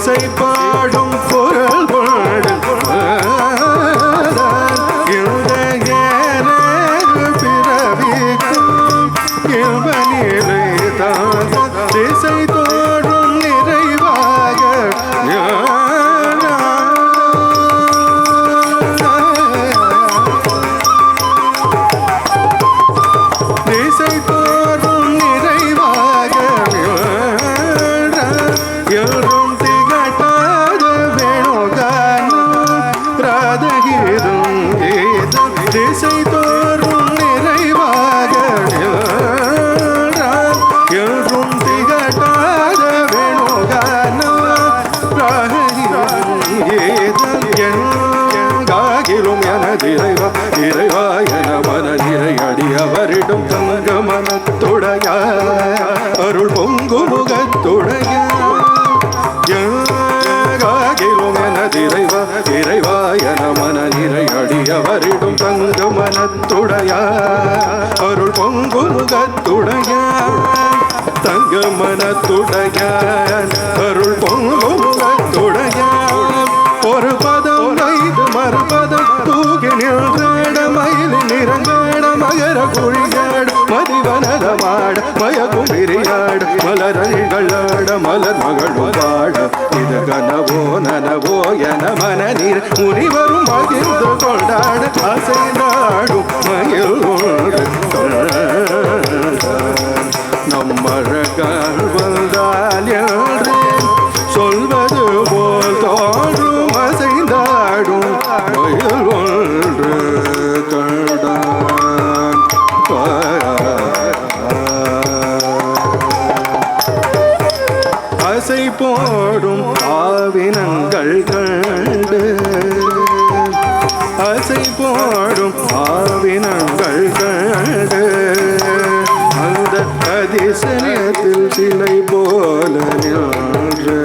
இசை பாடும் குரல் பிறவிக்கும் இவனிலை தான் திசை தோறும் நிறைவாக திசை தோறும் நிறைவாக எறும் திகட்டாத வேணுகானம் ராதகிரும் கீதம் திசை தோறும் நிறைவாக எறும் திகட்டாத வேணுகானம் ராதகிரும் கீதம் எங்காகிலும் எனதிரைவா இறைவா என மன நிறை அடியவரிடம் தங்க மனத்துடைய அருள் பொங்கு முகத்துடைய எங்காகிலும் எனதிரைவா இறைவா என மன நிறை அடியவரிடம் தங்க மனத்துடைய அருள் பொங்கு முகத்துடைய தங்க மனத்துடைய அருள் பொங்கு முகத்துடைய ஒரு பதம் வைத்து மறுபதம் தூக்கி நின்ற மயில் நிறங்காட மகர குழியாடு மதிவனதமாட மயக்கும் பிரியாடு மலரணிகளாட மலர் மகளும் பாட இது கனவோ நனவோ என மன நீர் முனிவரும் மகிழ்ந்து கொண்டாட அசை நாடும் மயில் நம்மழகால் வந்தால் என்று சொல்வது போல் தோன்றும் அசைந்தாடும் மயில் ஒன்று கண்டான் அசை போடும் ஆவினங்கள் கண்டு அசை போடும் ஆவினங்கள் கண்டு அந்த அதிசயத்தில் சிலை போல நின்று